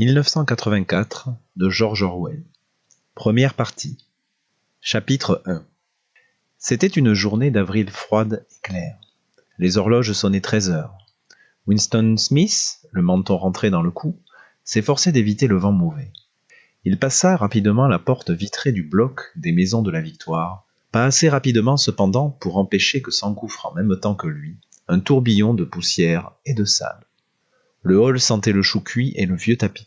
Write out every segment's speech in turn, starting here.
1984 de George Orwell. Première partie. Chapitre 1. C'était une journée d'avril froide et claire. Les horloges sonnaient 13 heures. Winston Smith, le menton rentré dans le cou, s'efforçait d'éviter le vent mauvais. Il passa rapidement la porte vitrée du bloc des Maisons de la Victoire, pas assez rapidement cependant pour empêcher que s'engouffre en même temps que lui un tourbillon de poussière et de sable. Le hall sentait le chou cuit et le vieux tapis.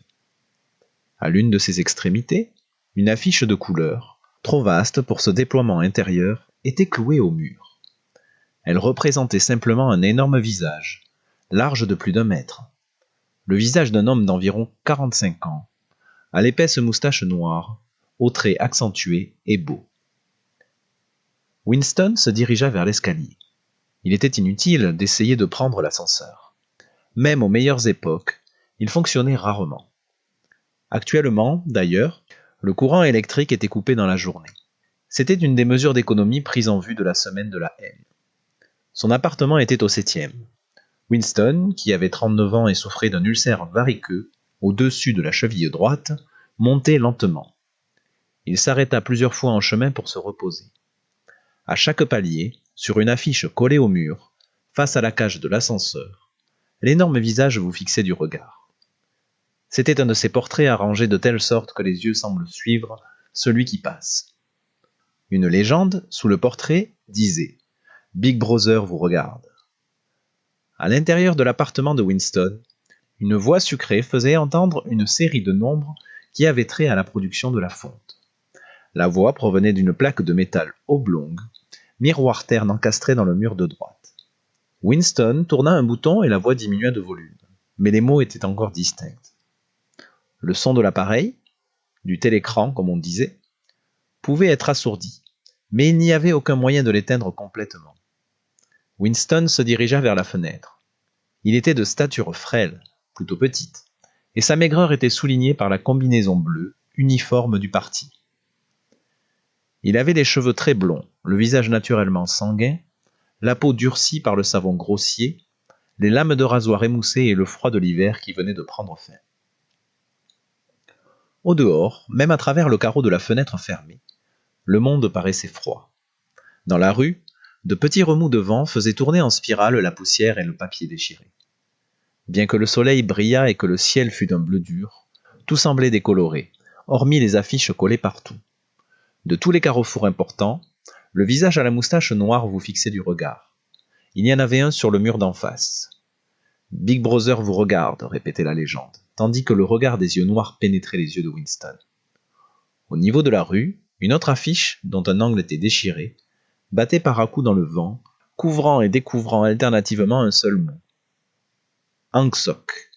À l'une de ses extrémités, une affiche de couleur, trop vaste pour ce déploiement intérieur, était clouée au mur. Elle représentait simplement un énorme visage, large de plus d'1 mètre. Le visage d'un homme d'environ 45 ans, à l'épaisse moustache noire, aux traits accentués et beaux. Winston se dirigea vers l'escalier. Il était inutile d'essayer de prendre l'ascenseur. Même aux meilleures époques, il fonctionnait rarement. Actuellement, d'ailleurs, le courant électrique était coupé dans la journée. C'était une des mesures d'économie prises en vue de la semaine de la haine. Son appartement était au 7e. Winston, qui avait 39 ans et souffrait d'un ulcère variqueux au-dessus de la cheville droite, montait lentement. Il s'arrêta plusieurs fois en chemin pour se reposer. À chaque palier, sur une affiche collée au mur, face à la cage de l'ascenseur, l'énorme visage vous fixait du regard. C'était un de ces portraits arrangés de telle sorte que les yeux semblent suivre celui qui passe. Une légende, sous le portrait, disait « Big Brother vous regarde ». À l'intérieur de l'appartement de Winston, une voix sucrée faisait entendre une série de nombres qui avaient trait à la production de la fonte. La voix provenait d'une plaque de métal oblongue, miroir terne encastré dans le mur de droite. Winston tourna un bouton et la voix diminua de volume, mais les mots étaient encore distincts. Le son de l'appareil, du télécran comme on disait, pouvait être assourdi, mais il n'y avait aucun moyen de l'éteindre complètement. Winston se dirigea vers la fenêtre. Il était de stature frêle, plutôt petite, et sa maigreur était soulignée par la combinaison bleue, uniforme du parti. Il avait les cheveux très blonds, le visage naturellement sanguin, la peau durcie par le savon grossier, les lames de rasoir émoussées et le froid de l'hiver qui venait de prendre fin. Au dehors, même à travers le carreau de la fenêtre fermée, le monde paraissait froid. Dans la rue, de petits remous de vent faisaient tourner en spirale la poussière et le papier déchiré. Bien que le soleil brillât et que le ciel fût d'un bleu dur, tout semblait décoloré, hormis les affiches collées partout. De tous les carrefours importants, le visage à la moustache noire vous fixait du regard. Il y en avait un sur le mur d'en face. « Big Brother vous regarde », répétait la légende, tandis que le regard des yeux noirs pénétrait les yeux de Winston. Au niveau de la rue, une autre affiche, dont un angle était déchiré, battait par à-coups dans le vent, couvrant et découvrant alternativement un seul mot. Ang Sok.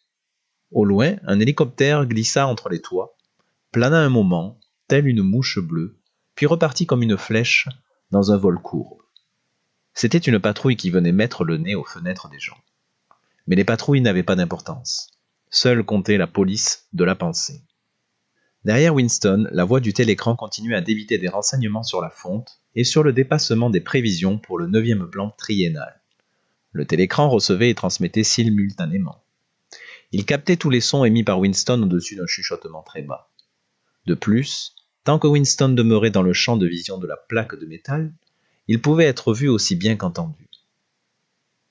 Au loin, un hélicoptère glissa entre les toits, plana un moment, telle une mouche bleue, puis repartit comme une flèche dans un vol courbe. C'était une patrouille qui venait mettre le nez aux fenêtres des gens. Mais les patrouilles n'avaient pas d'importance. Seule comptait la police de la pensée. Derrière Winston, la voix du télécran continuait à débiter des renseignements sur la fonte et sur le dépassement des prévisions pour le 9e plan triennal. Le télécran recevait et transmettait simultanément. Il captait tous les sons émis par Winston au-dessus d'un chuchotement très bas. De plus, tant que Winston demeurait dans le champ de vision de la plaque de métal, il pouvait être vu aussi bien qu'entendu.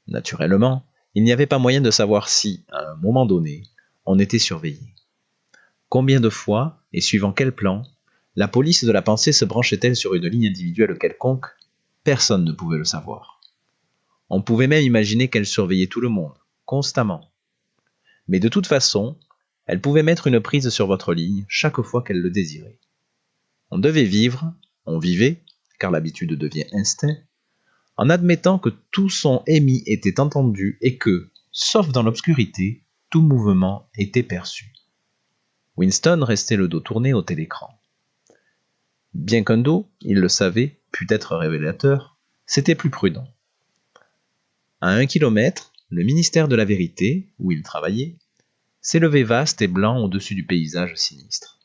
Naturellement, il n'y avait pas moyen de savoir si, à un moment donné, on était surveillé. Combien de fois, et suivant quel plan, la police de la pensée se branchait-elle sur une ligne individuelle quelconque? Personne ne pouvait le savoir. On pouvait même imaginer qu'elle surveillait tout le monde, constamment. Mais de toute façon, elle pouvait mettre une prise sur votre ligne chaque fois qu'elle le désirait. On devait vivre, on vivait, car l'habitude devient instinct, en admettant que tout son émis était entendu et que, sauf dans l'obscurité, tout mouvement était perçu. Winston restait le dos tourné au télécran. Bien qu'un dos, il le savait, pût être révélateur, c'était plus prudent. À 1 kilomètre, le ministère de la Vérité, où il travaillait, s'élevait vaste et blanc au-dessus du paysage sinistre.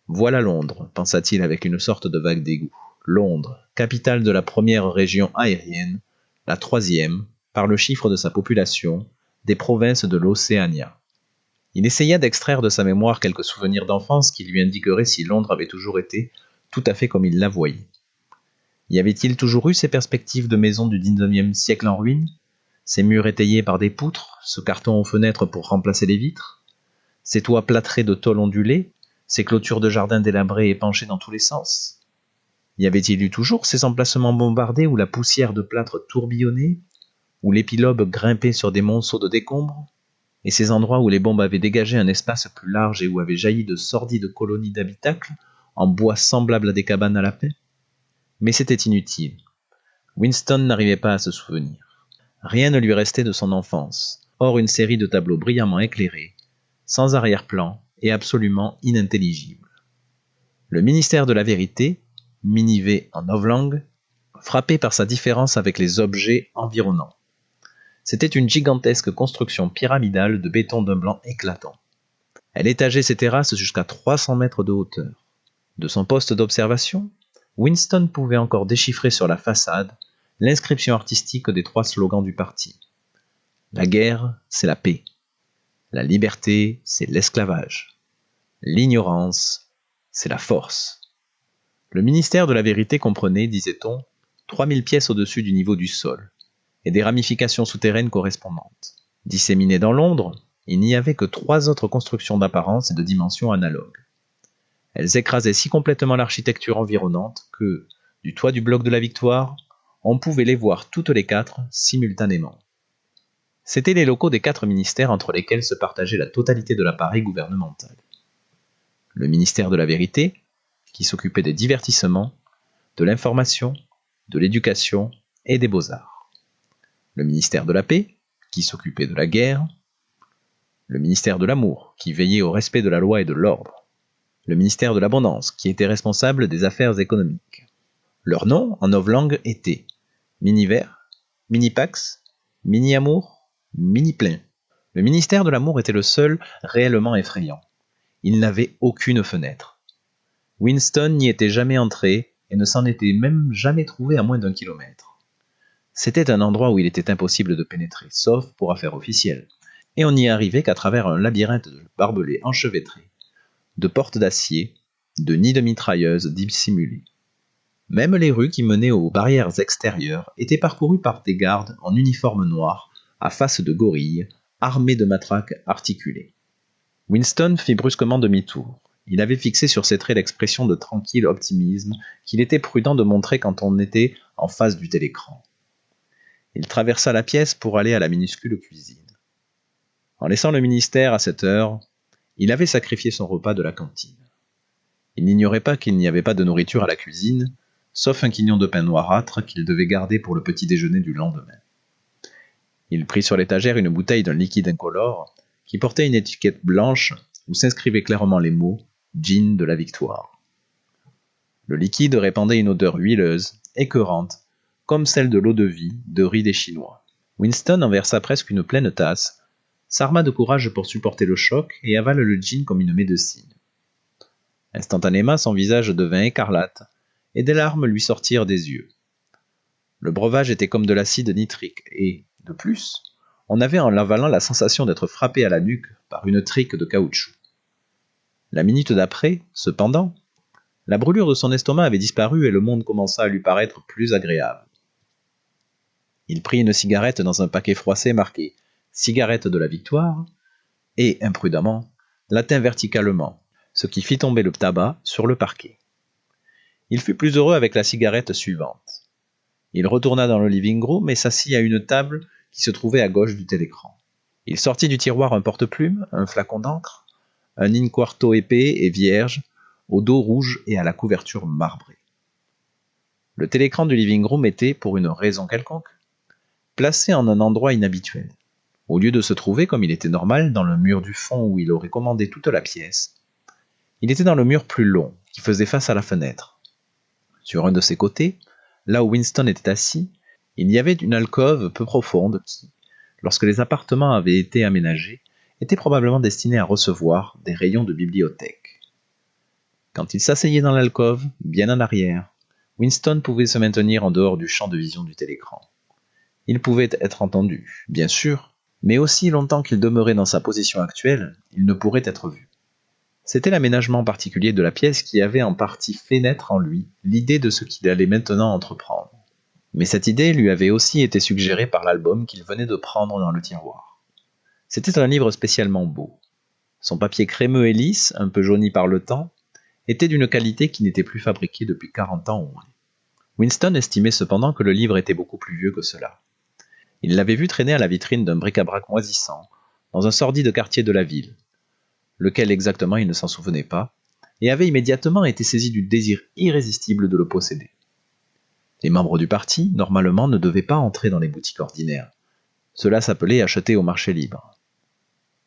Voilà Londres, pensa-t-il avec une sorte de vague dégoût. Londres, capitale de la première région aérienne, la 3e, par le chiffre de sa population, des provinces de l'Océania. Il essaya d'extraire de sa mémoire quelques souvenirs d'enfance qui lui indiqueraient si Londres avait toujours été tout à fait comme il la voyait. Y avait-il toujours eu ces perspectives de maisons du XIXe siècle en ruine, ces murs étayés par des poutres, ce carton aux fenêtres pour remplacer les vitres, ces toits plâtrés de tôle ondulée, ces clôtures de jardin délabrées et penchées dans tous les sens? Y avait-il eu toujours ces emplacements bombardés où la poussière de plâtre tourbillonnait, où l'épilobe grimpait sur des monceaux de décombres, et ces endroits où les bombes avaient dégagé un espace plus large et où avaient jailli de sordides colonies d'habitacles, en bois semblables à des cabanes à lapins? Mais c'était inutile. Winston n'arrivait pas à se souvenir. Rien ne lui restait de son enfance, hors une série de tableaux brillamment éclairés, sans arrière-plan et absolument inintelligibles. Le ministère de la Vérité, Minivé en novlangue, frappé par sa différence avec les objets environnants. C'était une gigantesque construction pyramidale de béton d'un blanc éclatant. Elle étageait ses terrasses jusqu'à 300 mètres de hauteur. De son poste d'observation, Winston pouvait encore déchiffrer sur la façade l'inscription artistique des 3 slogans du parti. La guerre, c'est la paix. La liberté, c'est l'esclavage. L'ignorance, c'est la force. Le ministère de la Vérité comprenait, disait-on, 3000 pièces au-dessus du niveau du sol, et des ramifications souterraines correspondantes. Disséminées dans Londres, il n'y avait que 3 autres constructions d'apparence et de dimensions analogues. Elles écrasaient si complètement l'architecture environnante que, du toit du bloc de la Victoire, on pouvait les voir toutes les 4 simultanément. C'étaient les locaux des 4 ministères entre lesquels se partageait la totalité de l'appareil gouvernemental. Le ministère de la Vérité, qui s'occupait des divertissements, de l'information, de l'éducation et des beaux-arts. Le ministère de la Paix, qui s'occupait de la guerre. Le ministère de l'Amour, qui veillait au respect de la loi et de l'ordre. Le ministère de l'Abondance, qui était responsable des affaires économiques. Leurs noms, en novlangue, étaient Mini-Vert, Mini-Pax, Mini-Amour, Mini-Plein. Le ministère de l'Amour était le seul réellement effrayant. Il n'avait aucune fenêtre. Winston n'y était jamais entré et ne s'en était même jamais trouvé à moins d'1 kilomètre. C'était un endroit où il était impossible de pénétrer, sauf pour affaires officielles, et on n'y arrivait qu'à travers un labyrinthe de barbelés enchevêtrés, de portes d'acier, de nids de mitrailleuses dissimulés. Même les rues qui menaient aux barrières extérieures étaient parcourues par des gardes en uniforme noir, à face de gorille, armés de matraques articulées. Winston fit brusquement demi-tour. Il avait fixé sur ses traits l'expression de tranquille optimisme qu'il était prudent de montrer quand on était en face du télécran. Il traversa la pièce pour aller à la minuscule cuisine. En laissant le ministère à cette heure, il avait sacrifié son repas de la cantine. Il n'ignorait pas qu'il n'y avait pas de nourriture à la cuisine, sauf un quignon de pain noirâtre qu'il devait garder pour le petit déjeuner du lendemain. Il prit sur l'étagère une bouteille d'un liquide incolore qui portait une étiquette blanche où s'inscrivaient clairement les mots « Gin de la Victoire ». Le liquide répandait une odeur huileuse, écœurante, comme celle de l'eau-de-vie de riz des Chinois. Winston en versa presque une pleine tasse, s'arma de courage pour supporter le choc et avala le gin comme une médecine. Instantanément, son visage devint écarlate et des larmes lui sortirent des yeux. Le breuvage était comme de l'acide nitrique et, de plus, on avait en l'avalant la sensation d'être frappé à la nuque par une trique de caoutchouc. La minute d'après, cependant, la brûlure de son estomac avait disparu et le monde commença à lui paraître plus agréable. Il prit une cigarette dans un paquet froissé marqué « Cigarette de la Victoire » et, imprudemment, la tint verticalement, ce qui fit tomber le tabac sur le parquet. Il fut plus heureux avec la cigarette suivante. Il retourna dans le living room et s'assit à une table qui se trouvait à gauche du télécran. Il sortit du tiroir un porte-plume, un flacon d'encre, un in-quarto épais et vierge, au dos rouge et à la couverture marbrée. Le télécran du living room était, pour une raison quelconque, placé en un endroit inhabituel. Au lieu de se trouver, comme il était normal, dans le mur du fond où il aurait commandé toute la pièce, il était dans le mur plus long, qui faisait face à la fenêtre. Sur un de ses côtés, là où Winston était assis, il y avait une alcôve peu profonde qui, lorsque les appartements avaient été aménagés, était probablement destinée à recevoir des rayons de bibliothèque. Quand il s'asseyait dans l'alcôve, bien en arrière, Winston pouvait se maintenir en dehors du champ de vision du télécran. Il pouvait être entendu, bien sûr, Mais aussi longtemps qu'il demeurait dans sa position actuelle, il ne pourrait être vu. C'était l'aménagement particulier de la pièce qui avait en partie fait naître en lui l'idée de ce qu'il allait maintenant entreprendre. Mais cette idée lui avait aussi été suggérée par l'album qu'il venait de prendre dans le tiroir. C'était un livre spécialement beau. Son papier crémeux et lisse, un peu jauni par le temps, était d'une qualité qui n'était plus fabriquée depuis 40 ans au moins. Winston estimait cependant que le livre était beaucoup plus vieux que cela. Il l'avait vu traîner à la vitrine d'un bric-à-brac moisissant, dans un sordide quartier de la ville. Lequel exactement il ne s'en souvenait pas, et avait immédiatement été saisi du désir irrésistible de le posséder. Les membres du parti, normalement, ne devaient pas entrer dans les boutiques ordinaires. Cela s'appelait acheter au marché libre.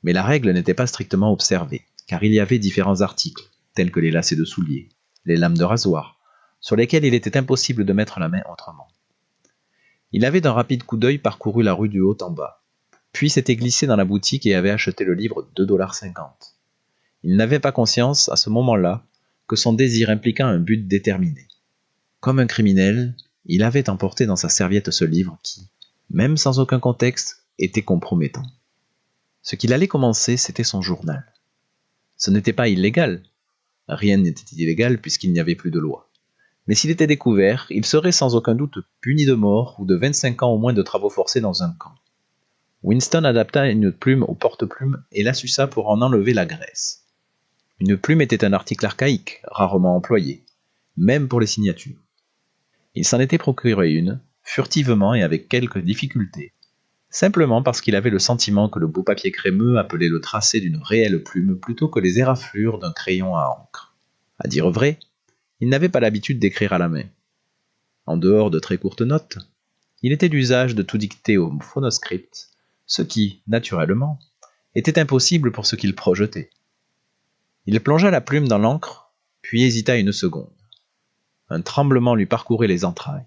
Mais la règle n'était pas strictement observée, car il y avait différents articles, tels que les lacets de souliers, les lames de rasoir, sur lesquels il était impossible de mettre la main autrement. Il avait d'un rapide coup d'œil parcouru la rue du haut en bas, puis s'était glissé dans la boutique et avait acheté le livre $2,50. Il n'avait pas conscience, à ce moment-là, que son désir impliquait un but déterminé. Comme un criminel, il avait emporté dans sa serviette ce livre qui, même sans aucun contexte, était compromettant. Ce qu'il allait commencer, c'était son journal. Ce n'était pas illégal. Rien n'était illégal puisqu'il n'y avait plus de loi. Mais s'il était découvert, il serait sans aucun doute puni de mort ou de 25 ans au moins de travaux forcés dans un camp. Winston adapta une plume au porte-plume et la suça pour en enlever la graisse. Une plume était un article archaïque, rarement employé, même pour les signatures. Il s'en était procuré une, furtivement et avec quelques difficultés, simplement parce qu'il avait le sentiment que le beau papier crémeux appelait le tracé d'une réelle plume plutôt que les éraflures d'un crayon à encre. À dire vrai, il n'avait pas l'habitude d'écrire à la main. En dehors de très courtes notes, il était d'usage de tout dicter au phonoscript, ce qui, naturellement, était impossible pour ce qu'il projetait. Il plongea la plume dans l'encre, puis hésita une seconde. Un tremblement lui parcourait les entrailles.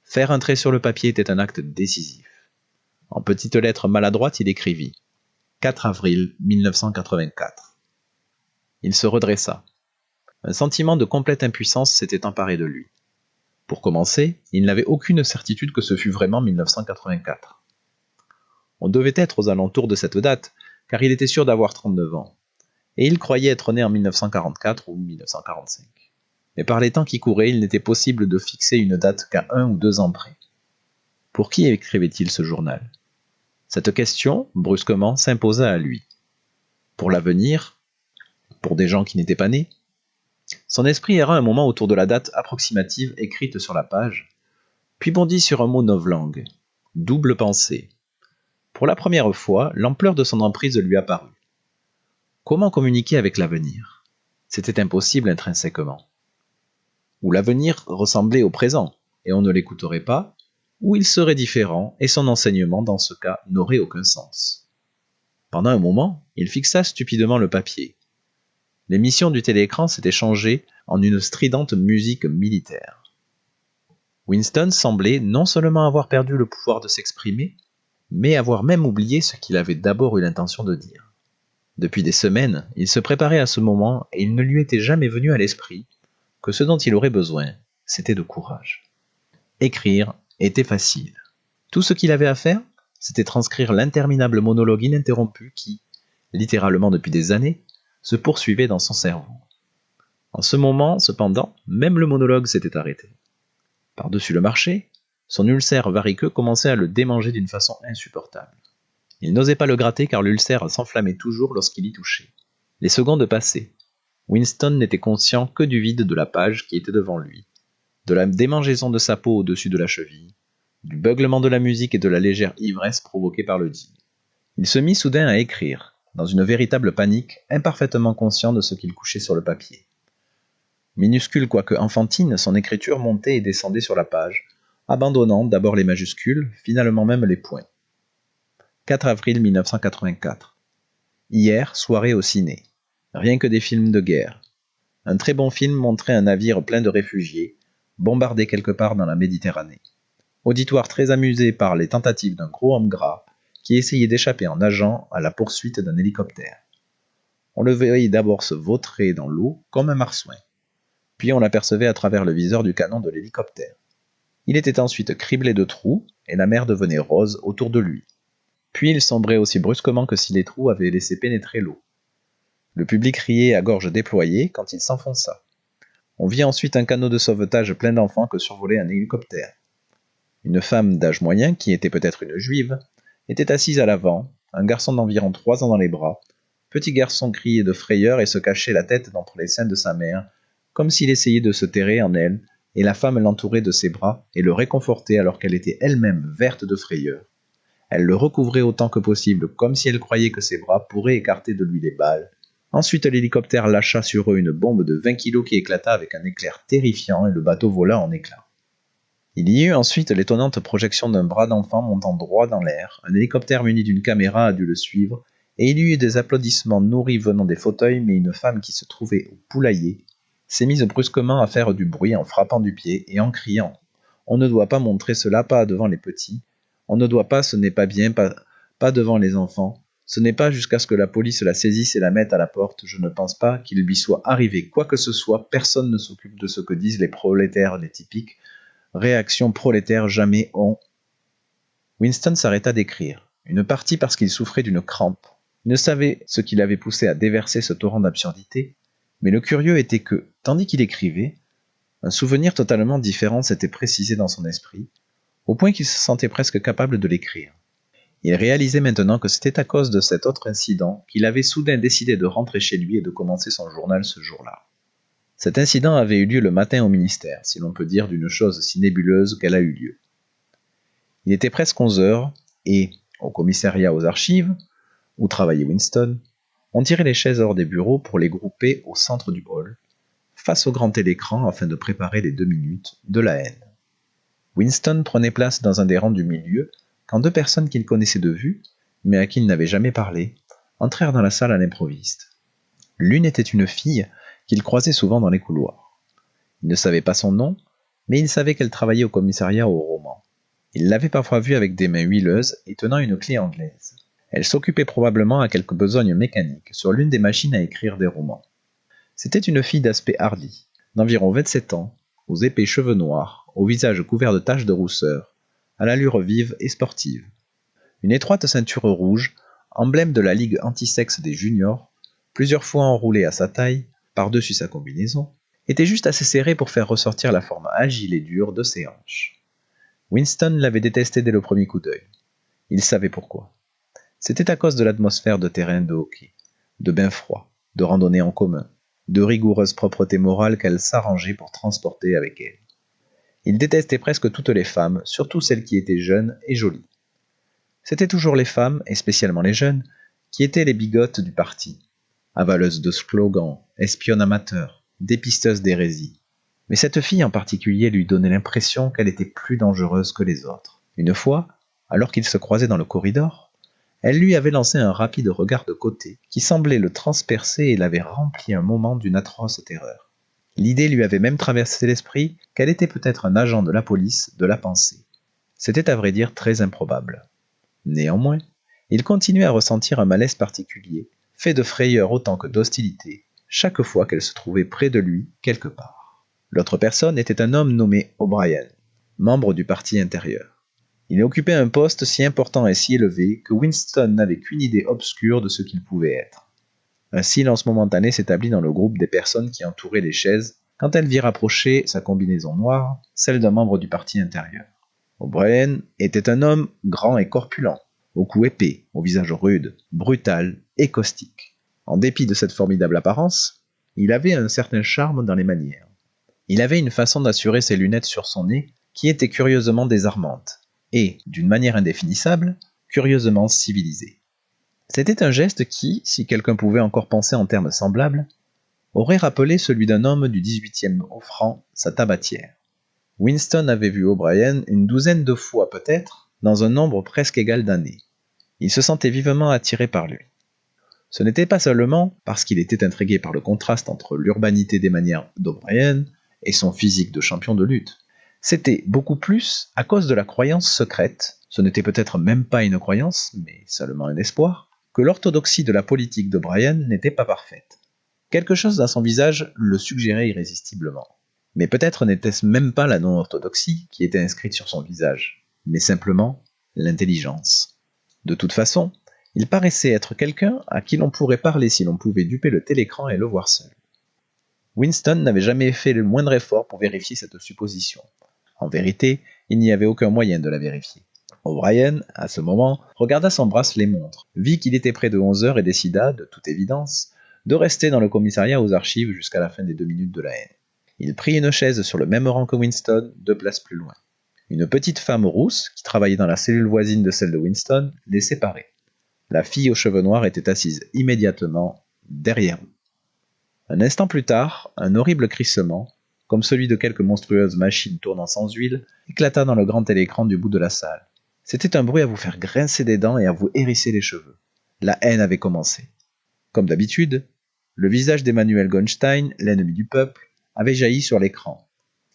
Faire un trait sur le papier était un acte décisif. En petites lettres maladroites, il écrivit « 4 avril 1984 ». Il se redressa. Un sentiment de complète impuissance s'était emparé de lui. Pour commencer, il n'avait aucune certitude que ce fût vraiment 1984. On devait être aux alentours de cette date, car il était sûr d'avoir 39 ans. Et il croyait être né en 1944 ou 1945. Mais par les temps qui couraient, il n'était possible de fixer une date qu'à 1 ou 2 ans près. Pour qui écrivait-il ce journal ? Cette question, brusquement, s'imposa à lui. Pour l'avenir ? Pour des gens qui n'étaient pas nés ? Son esprit erra un moment autour de la date approximative écrite sur la page, puis bondit sur un mot novlangue. Double pensée. Pour la première fois, l'ampleur de son emprise lui apparut. Comment communiquer avec l'avenir ? C'était impossible intrinsèquement. Ou l'avenir ressemblait au présent, et on ne l'écouterait pas, ou il serait différent, et son enseignement, dans ce cas, n'aurait aucun sens. Pendant un moment, il fixa stupidement le papier. L'émission du téléécran s'était changée en une stridente musique militaire. Winston semblait non seulement avoir perdu le pouvoir de s'exprimer, mais avoir même oublié ce qu'il avait d'abord eu l'intention de dire. Depuis des semaines, il se préparait à ce moment et il ne lui était jamais venu à l'esprit que ce dont il aurait besoin, c'était de courage. Écrire était facile. Tout ce qu'il avait à faire, c'était transcrire l'interminable monologue ininterrompu qui, littéralement depuis des années, se poursuivait dans son cerveau. En ce moment, cependant, même le monologue s'était arrêté. Par-dessus le marché, son ulcère variqueux commençait à le démanger d'une façon insupportable. Il n'osait pas le gratter car l'ulcère s'enflammait toujours lorsqu'il y touchait. Les secondes passaient. Winston n'était conscient que du vide de la page qui était devant lui, de la démangeaison de sa peau au-dessus de la cheville, du beuglement de la musique et de la légère ivresse provoquée par le digne. Il se mit soudain à écrire, dans une véritable panique, imparfaitement conscient de ce qu'il couchait sur le papier. Minuscule quoique enfantine, son écriture montait et descendait sur la page, abandonnant d'abord les majuscules, finalement même les points. 4 avril 1984. Hier, soirée au ciné. Rien que des films de guerre. Un très bon film montrait un navire plein de réfugiés, bombardé quelque part dans la Méditerranée. Auditoire très amusé par les tentatives d'un gros homme gras qui essayait d'échapper en nageant à la poursuite d'un hélicoptère. On le voyait d'abord se vautrer dans l'eau comme un marsouin. Puis on l'apercevait à travers le viseur du canon de l'hélicoptère. Il était ensuite criblé de trous et la mer devenait rose autour de lui. Puis il sombrait aussi brusquement que si les trous avaient laissé pénétrer l'eau. Le public riait à gorge déployée quand il s'enfonça. On vit ensuite un canot de sauvetage plein d'enfants que survolait un hélicoptère. Une femme d'âge moyen, qui était peut-être une juive, était assise à l'avant, un garçon d'environ 3 ans dans les bras. Petit garçon criait de frayeur et se cachait la tête d'entre les seins de sa mère, comme s'il essayait de se terrer en elle, et la femme l'entourait de ses bras et le réconfortait alors qu'elle était elle-même verte de frayeur. Elle le recouvrait autant que possible, comme si elle croyait que ses bras pourraient écarter de lui les balles. Ensuite, l'hélicoptère lâcha sur eux une bombe de 20 kilos qui éclata avec un éclair terrifiant et le bateau vola en éclats. Il y eut ensuite l'étonnante projection d'un bras d'enfant montant droit dans l'air. Un hélicoptère muni d'une caméra a dû le suivre, et il y eut des applaudissements nourris venant des fauteuils, mais une femme qui se trouvait au poulailler s'est mise brusquement à faire du bruit en frappant du pied et en criant « On ne doit pas montrer cela, pas devant les petits. On ne doit pas, ce n'est pas bien, pas devant les enfants. Ce n'est pas jusqu'à ce que la police la saisisse et la mette à la porte. Je ne pense pas qu'il lui soit arrivé quoi que ce soit. Personne ne s'occupe de ce que disent les prolétaires, les typiques. Réaction prolétaire, jamais on... » Winston s'arrêta d'écrire. Une partie parce qu'il souffrait d'une crampe. Il ne savait ce qui l'avait poussé à déverser ce torrent d'absurdité, mais le curieux était que, tandis qu'il écrivait, un souvenir totalement différent s'était précisé dans son esprit, au point qu'il se sentait presque capable de l'écrire. Il réalisait maintenant que c'était à cause de cet autre incident qu'il avait soudain décidé de rentrer chez lui et de commencer son journal ce jour-là. Cet incident avait eu lieu le matin au ministère, si l'on peut dire d'une chose si nébuleuse qu'elle a eu lieu. Il était presque 11 heures, et, au commissariat aux archives, où travaillait Winston, on tirait les chaises hors des bureaux pour les grouper au centre du hall, face au grand télécran afin de préparer les 2 minutes de la haine. Winston prenait place dans un des rangs du milieu, quand 2 personnes qu'il connaissait de vue, mais à qui il n'avait jamais parlé, entrèrent dans la salle à l'improviste. L'une était une fille qu'il croisait souvent dans les couloirs. Il ne savait pas son nom, mais il savait qu'elle travaillait au commissariat au roman. Il l'avait parfois vue avec des mains huileuses et tenant une clé anglaise. Elle s'occupait probablement à quelque besogne mécanique sur l'une des machines à écrire des romans. C'était une fille d'aspect hardi, d'environ 27 ans, aux épais cheveux noirs, au visage couvert de taches de rousseur, à l'allure vive et sportive. Une étroite ceinture rouge, emblème de la ligue anti-sexe des juniors, plusieurs fois enroulée à sa taille, par-dessus sa combinaison, était juste assez serrée pour faire ressortir la forme agile et dure de ses hanches. Winston l'avait détestée dès le premier coup d'œil. Il savait pourquoi. C'était à cause de l'atmosphère de terrain de hockey, de bains froids, de randonnées en commun, de rigoureuse propreté morale qu'elle s'arrangeait pour transporter avec elle. Il détestait presque toutes les femmes, surtout celles qui étaient jeunes et jolies. C'étaient toujours les femmes, et spécialement les jeunes, qui étaient les bigotes du parti, avaleuses de slogans, espionnes amateurs, dépisteuses d'hérésie. Mais cette fille en particulier lui donnait l'impression qu'elle était plus dangereuse que les autres. Une fois, alors qu'ils se croisaient dans le corridor, elle lui avait lancé un rapide regard de côté qui semblait le transpercer et l'avait rempli un moment d'une atroce terreur. L'idée lui avait même traversé l'esprit qu'elle était peut-être un agent de la police de la pensée. C'était à vrai dire très improbable. Néanmoins, il continuait à ressentir un malaise particulier, fait de frayeur autant que d'hostilité, chaque fois qu'elle se trouvait près de lui quelque part. L'autre personne était un homme nommé O'Brien, membre du parti intérieur. Il occupait un poste si important et si élevé que Winston n'avait qu'une idée obscure de ce qu'il pouvait être. Un silence momentané s'établit dans le groupe des personnes qui entouraient les chaises quand elle vit rapprocher sa combinaison noire, celle d'un membre du parti intérieur. O'Brien était un homme grand et corpulent, au cou épais, au visage rude, brutal et caustique. En dépit de cette formidable apparence, il avait un certain charme dans les manières. Il avait une façon d'assurer ses lunettes sur son nez qui était curieusement désarmante et, d'une manière indéfinissable, curieusement civilisée. C'était un geste qui, si quelqu'un pouvait encore penser en termes semblables, aurait rappelé celui d'un homme du 18e offrant sa tabatière. Winston avait vu O'Brien une douzaine de fois peut-être, dans un nombre presque égal d'années. Il se sentait vivement attiré par lui. Ce n'était pas seulement parce qu'il était intrigué par le contraste entre l'urbanité des manières d'O'Brien et son physique de champion de lutte. C'était beaucoup plus à cause de la croyance secrète, ce n'était peut-être même pas une croyance, mais seulement un espoir, que l'orthodoxie de la politique d'O'Brien n'était pas parfaite. Quelque chose dans son visage le suggérait irrésistiblement. Mais peut-être n'était-ce même pas la non-orthodoxie qui était inscrite sur son visage, mais simplement l'intelligence. De toute façon, il paraissait être quelqu'un à qui l'on pourrait parler si l'on pouvait duper le télécran et le voir seul. Winston n'avait jamais fait le moindre effort pour vérifier cette supposition. En vérité, il n'y avait aucun moyen de la vérifier. O'Brien, à ce moment, regarda son bracelet-montre, vit qu'il était près de 11 heures et décida, de toute évidence, de rester dans le commissariat aux archives jusqu'à la fin des 2 minutes de la haine. Il prit une chaise sur le même rang que Winston, 2 places plus loin. Une petite femme rousse, qui travaillait dans la cellule voisine de celle de Winston, les séparait. La fille aux cheveux noirs était assise immédiatement derrière eux. Un instant plus tard, un horrible crissement, comme celui de quelque monstrueuse machine tournant sans huile, éclata dans le grand télécran du bout de la salle. C'était un bruit à vous faire grincer des dents et à vous hérisser les cheveux. La haine avait commencé. Comme d'habitude, le visage d'Emmanuel Goldstein, l'ennemi du peuple, avait jailli sur l'écran.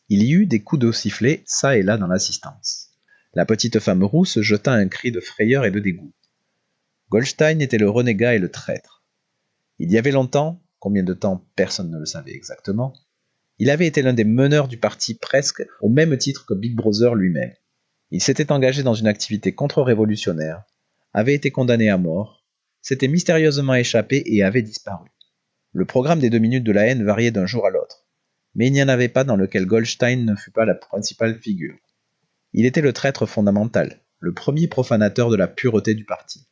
Il y eut des coups de sifflet çà et là dans l'assistance. La petite femme rousse jeta un cri de frayeur et de dégoût. Goldstein était le renégat et le traître. Il y avait longtemps, combien de temps personne ne le savait exactement, il avait été l'un des meneurs du parti presque au même titre que Big Brother lui-même. Il s'était engagé dans une activité contre-révolutionnaire, avait été condamné à mort, s'était mystérieusement échappé et avait disparu. Le programme des 2 minutes de la haine variait d'un jour à l'autre, mais il n'y en avait pas dans lequel Goldstein ne fût pas la principale figure. Il était le traître fondamental, le premier profanateur de la pureté du parti.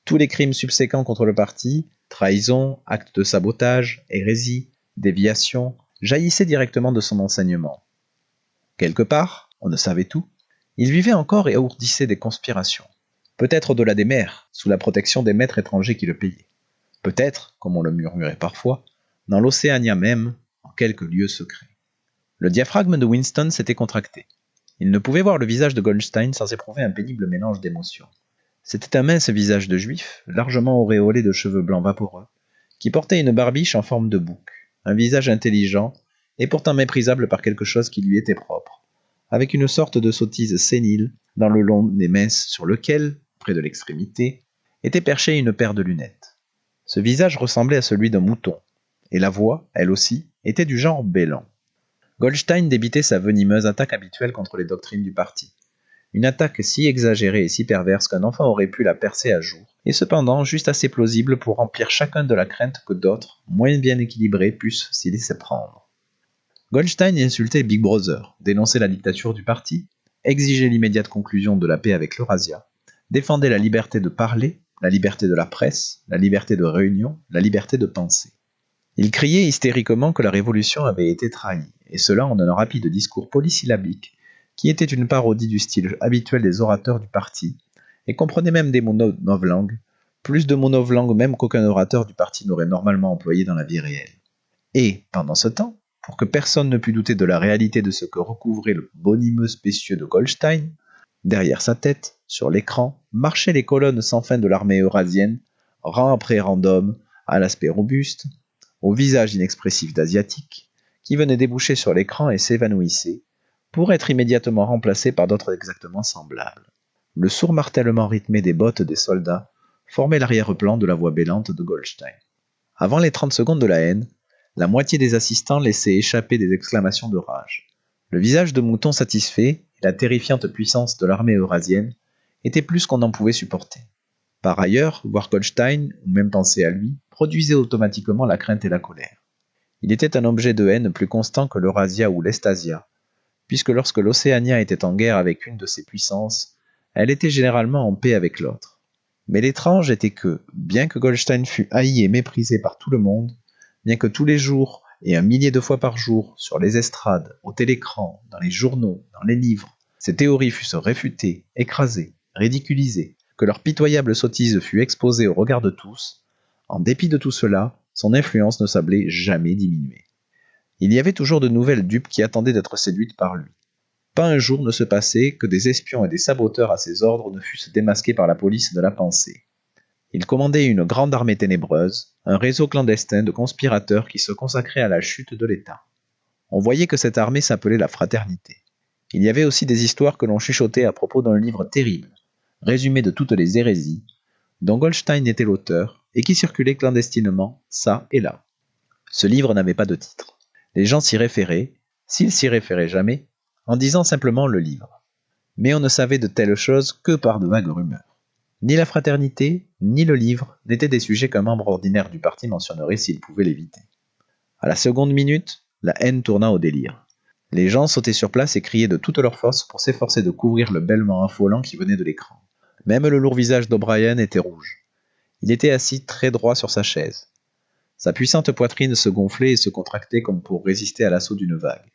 Tous les crimes subséquents contre le parti, trahison, actes de sabotage, hérésie, déviation, jaillissaient directement de son enseignement. Quelque part, on ne savait tout, il vivait encore et ourdissait des conspirations. Peut-être au-delà des mers, sous la protection des maîtres étrangers qui le payaient. Peut-être, comme on le murmurait parfois, dans l'Océania même, en quelques lieux secrets. Le diaphragme de Winston s'était contracté. Il ne pouvait voir le visage de Goldstein sans éprouver un pénible mélange d'émotions. C'était un mince visage de juif, largement auréolé de cheveux blancs vaporeux, qui portait une barbiche en forme de bouc, un visage intelligent, et pourtant méprisable par quelque chose qui lui était propre, avec une sorte de sottise sénile dans le long des minces sur lequel, près de l'extrémité, était perchée une paire de lunettes. Ce visage ressemblait à celui d'un mouton, et la voix, elle aussi, était du genre bêlant. Goldstein débitait sa venimeuse attaque habituelle contre les doctrines du parti. Une attaque si exagérée et si perverse qu'un enfant aurait pu la percer à jour, et cependant juste assez plausible pour remplir chacun de la crainte que d'autres, moins bien équilibrés, pussent s'y laisser prendre. Goldstein insultait Big Brother, dénonçait la dictature du parti, exigeait l'immédiate conclusion de la paix avec l'Eurasia, défendait la liberté de parler, la liberté de la presse, la liberté de réunion, la liberté de penser. Il criait hystériquement que la révolution avait été trahie, et cela en un rapide discours polysyllabique, qui était une parodie du style habituel des orateurs du parti, et comprenait même des mots novlangues, plus de mots novlangues même qu'aucun orateur du parti n'aurait normalement employé dans la vie réelle. Et, pendant ce temps, pour que personne ne pût douter de la réalité de ce que recouvrait le bonimeux spécieux de Goldstein, derrière sa tête, sur l'écran, marchaient les colonnes sans fin de l'armée eurasienne, rang après rang d'hommes, à l'aspect robuste, au visage inexpressif d'asiatique, qui venaient déboucher sur l'écran et s'évanouissaient, pour être immédiatement remplacés par d'autres exactement semblables. Le sourd martèlement rythmé des bottes des soldats formait l'arrière-plan de la voix bêlante de Goldstein. Avant les 30 secondes de la haine, la moitié des assistants laissaient échapper des exclamations de rage. Le visage de mouton satisfait et la terrifiante puissance de l'armée eurasienne étaient plus qu'on en pouvait supporter. Par ailleurs, voir Goldstein, ou même penser à lui, produisait automatiquement la crainte et la colère. Il était un objet de haine plus constant que l'Eurasia ou l'Estasia, puisque lorsque l'Océania était en guerre avec une de ses puissances, elle était généralement en paix avec l'autre. Mais l'étrange était que, bien que Goldstein fût haï et méprisé par tout le monde, bien que tous les jours, et 1 millier de fois par jour, sur les estrades, au télécran, dans les journaux, dans les livres, ces théories fussent réfutées, écrasées, ridiculisées, que leur pitoyable sottise fût exposée au regard de tous, en dépit de tout cela, son influence ne semblait jamais diminuer. Il y avait toujours de nouvelles dupes qui attendaient d'être séduites par lui. Pas un jour ne se passait que des espions et des saboteurs à ses ordres ne fussent démasqués par la police de la pensée. Il commandait une grande armée ténébreuse, un réseau clandestin de conspirateurs qui se consacrait à la chute de l'État. On voyait que cette armée s'appelait la Fraternité. Il y avait aussi des histoires que l'on chuchotait à propos d'un livre terrible, résumé de toutes les hérésies, dont Goldstein était l'auteur et qui circulait clandestinement, çà et là. Ce livre n'avait pas de titre. Les gens s'y référaient, s'ils s'y référaient jamais, en disant simplement le livre. Mais on ne savait de telles choses que par de vagues rumeurs. Ni la fraternité, ni le livre n'étaient des sujets qu'un membre ordinaire du parti mentionnerait s'il pouvait l'éviter. À la seconde minute, la haine tourna au délire. Les gens sautaient sur place et criaient de toute leur force pour s'efforcer de couvrir le bêlement affolant qui venait de l'écran. Même le lourd visage d'O'Brien était rouge. Il était assis très droit sur sa chaise. Sa puissante poitrine se gonflait et se contractait comme pour résister à l'assaut d'une vague.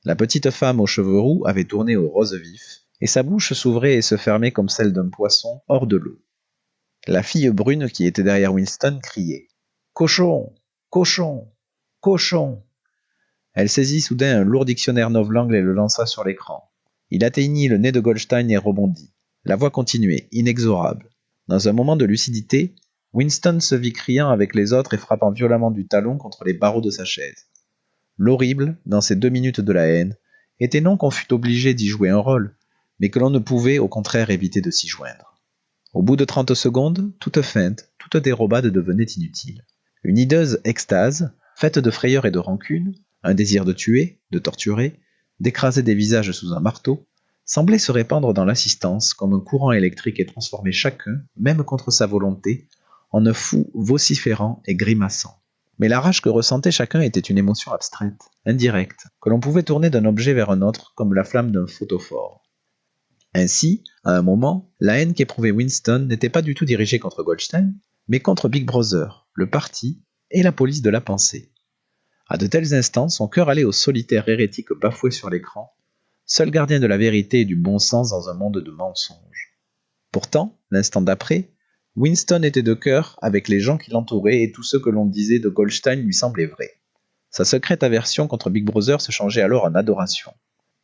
La petite femme aux cheveux roux avait tourné au rose vif, et sa bouche s'ouvrait et se fermait comme celle d'un poisson hors de l'eau. La fille brune qui était derrière Winston criait « Cochon! Cochon! Cochon !» Elle saisit soudain un lourd dictionnaire novlangue et le lança sur l'écran. Il atteignit le nez de Goldstein et rebondit. La voix continuait, inexorable. Dans un moment de lucidité, Winston se vit criant avec les autres et frappant violemment du talon contre les barreaux de sa chaise. L'horrible, dans ces 2 minutes de la haine, était non qu'on fût obligé d'y jouer un rôle, mais que l'on ne pouvait au contraire éviter de s'y joindre. Au bout de 30 secondes, toute feinte, toute dérobade devenait inutile. Une hideuse extase, faite de frayeur et de rancune, un désir de tuer, de torturer, d'écraser des visages sous un marteau, semblait se répandre dans l'assistance comme un courant électrique et transformer chacun, même contre sa volonté, en un fou vociférant et grimaçant. Mais la rage que ressentait chacun était une émotion abstraite, indirecte, que l'on pouvait tourner d'un objet vers un autre comme la flamme d'un photophore. Ainsi, à un moment, la haine qu'éprouvait Winston n'était pas du tout dirigée contre Goldstein, mais contre Big Brother, le parti et la police de la pensée. À de tels instants, son cœur allait au solitaire hérétique bafoué sur l'écran, seul gardien de la vérité et du bon sens dans un monde de mensonges. Pourtant, l'instant d'après, Winston était de cœur avec les gens qui l'entouraient et tout ce que l'on disait de Goldstein lui semblait vrai. Sa secrète aversion contre Big Brother se changeait alors en adoration.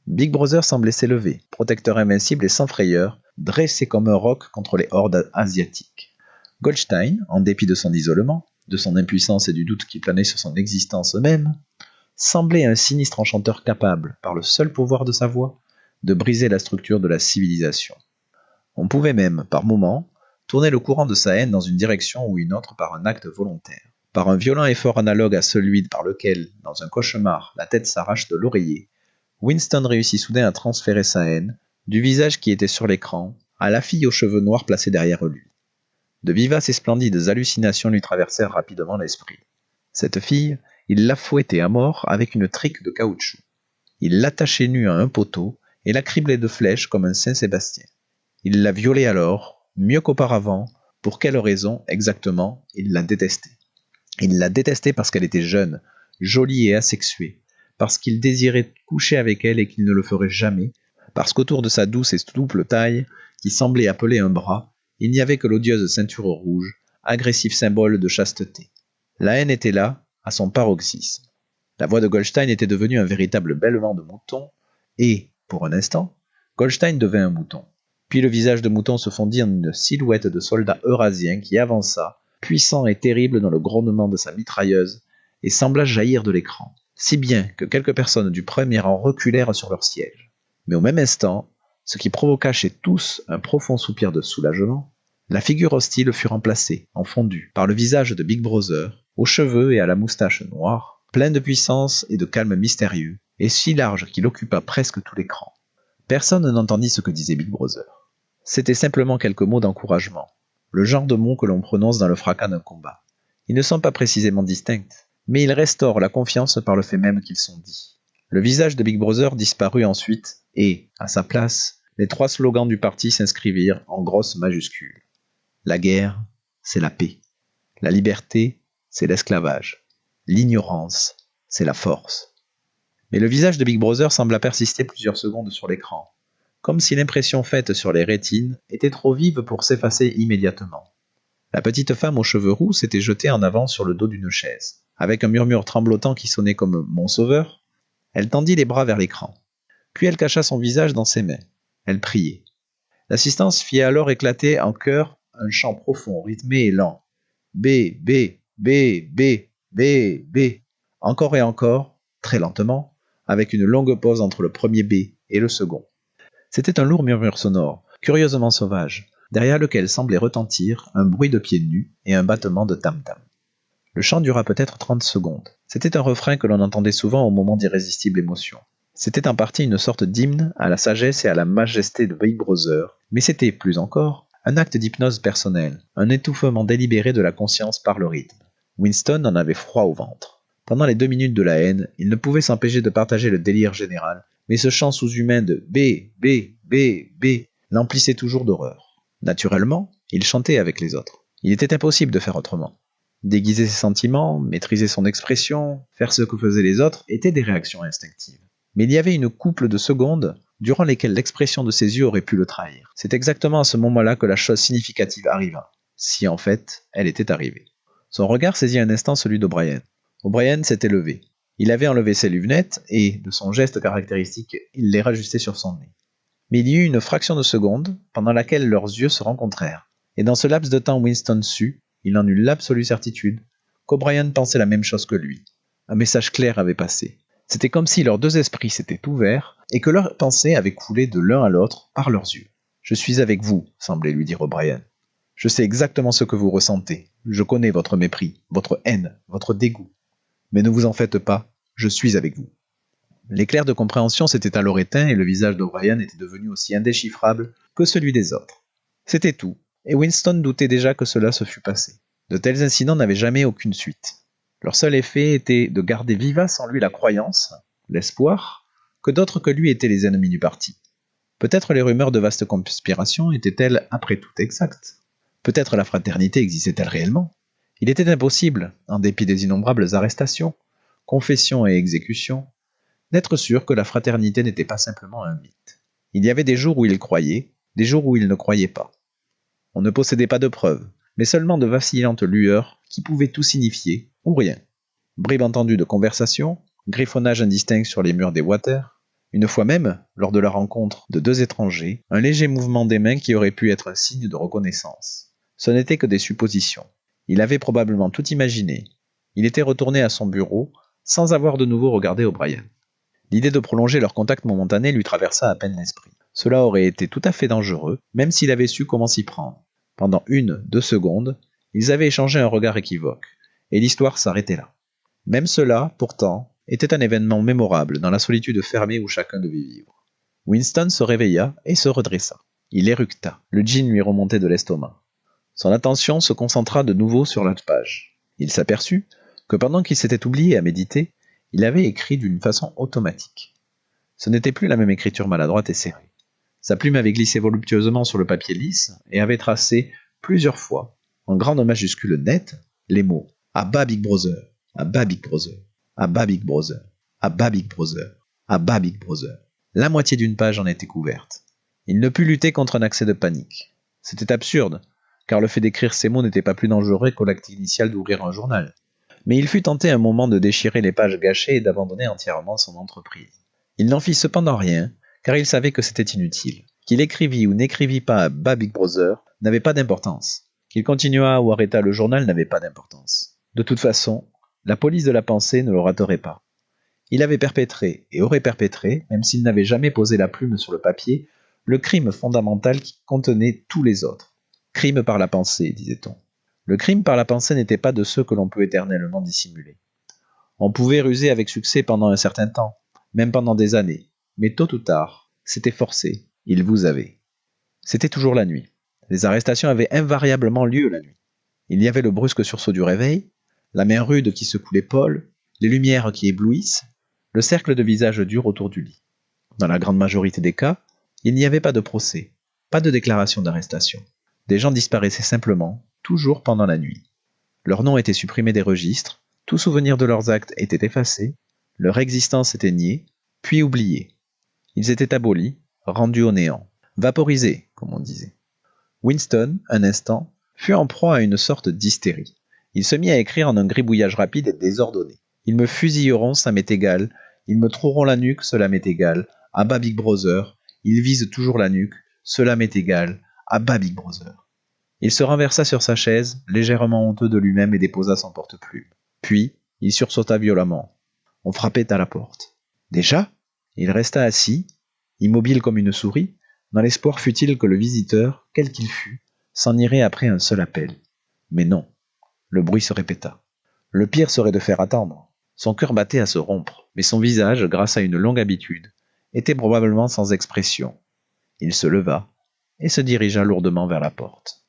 Big Brother semblait s'élever, protecteur invincible et sans frayeur, dressé comme un roc contre les hordes asiatiques. Goldstein, en dépit de son isolement, de son impuissance et du doute qui planait sur son existence même, semblait un sinistre enchanteur capable, par le seul pouvoir de sa voix, de briser la structure de la civilisation. On pouvait même, par moments, tourner le courant de sa haine dans une direction ou une autre par un acte volontaire, par un violent effort analogue à celui par lequel, dans un cauchemar, la tête s'arrache de l'oreiller. Winston réussit soudain à transférer sa haine, du visage qui était sur l'écran, à la fille aux cheveux noirs placée derrière lui. De vivaces et splendides hallucinations lui traversèrent rapidement l'esprit. Cette fille, il la fouettait à mort avec une trique de caoutchouc. Il l'attachait nue à un poteau et la criblait de flèches comme un Saint-Sébastien. Il la violait alors, mieux qu'auparavant. Pour quelle raison, exactement, il la détestait. Il la détestait parce qu'elle était jeune, jolie et asexuée, parce qu'il désirait coucher avec elle et qu'il ne le ferait jamais, parce qu'autour de sa douce et souple taille, qui semblait appeler un bras, il n'y avait que l'odieuse ceinture rouge, agressif symbole de chasteté. La haine était là, à son paroxysme. La voix de Goldstein était devenue un véritable bêlement de mouton, et, pour un instant, Goldstein devint un mouton. Puis le visage de mouton se fondit en une silhouette de soldat eurasien qui avança, puissant et terrible dans le grondement de sa mitrailleuse, et sembla jaillir de l'écran, si bien que quelques personnes du premier rang reculèrent sur leur siège. Mais au même instant, ce qui provoqua chez tous un profond soupir de soulagement, la figure hostile fut remplacée, en fondu, par le visage de Big Brother, aux cheveux et à la moustache noire, plein de puissance et de calme mystérieux, et si large qu'il occupa presque tout l'écran. Personne n'entendit ce que disait Big Brother. C'était simplement quelques mots d'encouragement, le genre de mots que l'on prononce dans le fracas d'un combat. Ils ne sont pas précisément distincts, mais ils restaurent la confiance par le fait même qu'ils sont dits. Le visage de Big Brother disparut ensuite, et, à sa place, les 3 slogans du parti s'inscrivirent en grosses majuscules. La guerre, c'est la paix. La liberté, c'est l'esclavage. L'ignorance, c'est la force. Mais le visage de Big Brother sembla persister plusieurs secondes sur l'écran, comme si l'impression faite sur les rétines était trop vive pour s'effacer immédiatement. La petite femme aux cheveux roux s'était jetée en avant sur le dos d'une chaise. Avec un murmure tremblotant qui sonnait comme « Mon sauveur », elle tendit les bras vers l'écran. Puis elle cacha son visage dans ses mains. Elle priait. L'assistance fit alors éclater en chœur un chant profond, rythmé et lent. B, B, B, B, B, B. Encore et encore, très lentement, avec une longue pause entre le premier B et le second. C'était un lourd murmure sonore, curieusement sauvage, derrière lequel semblait retentir un bruit de pieds nus et un battement de tam-tam. Le chant dura peut-être 30 secondes. C'était un refrain que l'on entendait souvent au moment d'irrésistibles émotions. C'était en partie une sorte d'hymne à la sagesse et à la majesté de Big Brother, mais c'était, plus encore, Un acte d'hypnose personnelle, un étouffement délibéré de la conscience par le rythme. Winston en avait froid au ventre. Pendant les 2 minutes de la haine, il ne pouvait s'empêcher de partager le délire général, mais ce chant sous-humain de B, B, B, B l'emplissait toujours d'horreur. Naturellement, il chantait avec les autres. Il était impossible de faire autrement. Déguiser ses sentiments, maîtriser son expression, faire ce que faisaient les autres étaient des réactions instinctives. Mais il y avait une couple de secondes durant lesquelles l'expression de ses yeux aurait pu le trahir. C'est exactement à ce moment-là que la chose significative arriva, si en fait elle était arrivée. Son regard saisit un instant celui d'O'Brien. O'Brien s'était levé. Il avait enlevé ses lunettes et, de son geste caractéristique, il les rajustait sur son nez. Mais il y eut une fraction de seconde pendant laquelle leurs yeux se rencontrèrent. Et dans ce laps de temps, Winston sut, il en eut l'absolue certitude, qu'O'Brien pensait la même chose que lui. Un message clair avait passé. C'était comme si leurs deux esprits s'étaient ouverts et que leurs pensées avaient coulé de l'un à l'autre par leurs yeux. « Je suis avec vous », semblait lui dire O'Brien. « Je sais exactement ce que vous ressentez. Je connais votre mépris, votre haine, votre dégoût. Mais ne vous en faites pas, je suis avec vous. » L'éclair de compréhension s'était alors éteint et le visage d'O'Brien était devenu aussi indéchiffrable que celui des autres. C'était tout, et Winston doutait déjà que cela se fût passé. De tels incidents n'avaient jamais aucune suite. Leur seul effet était de garder vivace en lui la croyance, l'espoir, que d'autres que lui étaient les ennemis du parti. Peut-être les rumeurs de vaste conspiration étaient-elles après tout exactes. Peut-être la fraternité existait-elle réellement. Il était impossible, en dépit des innombrables arrestations, confessions et exécutions, d'être sûr que la fraternité n'était pas simplement un mythe. Il y avait des jours où il croyait, des jours où il ne croyait pas. On ne possédait pas de preuves, mais seulement de vacillantes lueurs qui pouvaient tout signifier, ou rien. Bribes entendues de conversation, griffonnage indistinct sur les murs des Waters. Une fois même, lors de la rencontre de deux étrangers, un léger mouvement des mains qui aurait pu être un signe de reconnaissance. Ce n'était que des suppositions. Il avait probablement tout imaginé. Il était retourné à son bureau, sans avoir de nouveau regardé O'Brien. L'idée de prolonger leur contact momentané lui traversa à peine l'esprit. Cela aurait été tout à fait dangereux, même s'il avait su comment s'y prendre. Pendant 1-2 secondes, ils avaient échangé un regard équivoque, et l'histoire s'arrêtait là. Même cela, pourtant, était un événement mémorable dans la solitude fermée où chacun devait vivre. Winston se réveilla et se redressa. Il éructa. Le gin lui remontait de l'estomac. Son attention se concentra de nouveau sur la page. Il s'aperçut que pendant qu'il s'était oublié à méditer, il avait écrit d'une façon automatique. Ce n'était plus la même écriture maladroite et serrée. Sa plume avait glissé voluptueusement sur le papier lisse et avait tracé plusieurs fois, en grandes majuscules nettes, les mots « À bas Big Brother, à bas Big Brother, à bas Big Brother, à bas Big Brother, à bas Big Brother ». La moitié d'une page en était couverte. Il ne put lutter contre un accès de panique. C'était absurde, car le fait d'écrire ces mots n'était pas plus dangereux que l'acte initial d'ouvrir un journal. Mais il fut tenté un moment de déchirer les pages gâchées et d'abandonner entièrement son entreprise. Il n'en fit cependant rien, car il savait que c'était inutile. Qu'il écrivît ou n'écrivît pas à bas Big Brother n'avait pas d'importance. Qu'il continuât ou arrêtât le journal n'avait pas d'importance. De toute façon, la police de la pensée ne le raterait pas. Il avait perpétré et aurait perpétré, même s'il n'avait jamais posé la plume sur le papier, le crime fondamental qui contenait tous les autres. Crime par la pensée, disait-on. Le crime par la pensée n'était pas de ceux que l'on peut éternellement dissimuler. On pouvait ruser avec succès pendant un certain temps, même pendant des années, mais tôt ou tard, c'était forcé, il vous avait. C'était toujours la nuit. Les arrestations avaient invariablement lieu la nuit. Il y avait le brusque sursaut du réveil, la main rude qui secoue l'épaule, les lumières qui éblouissent, le cercle de visages durs autour du lit. Dans la grande majorité des cas, il n'y avait pas de procès, pas de déclaration d'arrestation. Des gens disparaissaient simplement, toujours pendant la nuit. Leurs noms étaient supprimés des registres, tout souvenir de leurs actes était effacé, leur existence était niée, puis oubliée. Ils étaient abolis, rendus au néant, vaporisés, comme on disait. Winston, un instant, fut en proie à une sorte d'hystérie. Il se mit à écrire en un gribouillage rapide et désordonné. Ils me fusilleront, ça m'est égal. Ils me troueront la nuque, cela m'est égal. À bas Big Brother. Ils visent toujours la nuque, cela m'est égal. À bas Big Brother. Il se renversa sur sa chaise, légèrement honteux de lui-même, et déposa son porte-plume. Puis, il sursauta violemment. On frappait à la porte. Déjà ? Il resta assis, immobile comme une souris, dans l'espoir futile que le visiteur, quel qu'il fût, s'en irait après un seul appel. Mais non. Le bruit se répéta. Le pire serait de faire attendre. Son cœur battait à se rompre, mais son visage, grâce à une longue habitude, était probablement sans expression. Il se leva, et se dirigea lourdement vers la porte.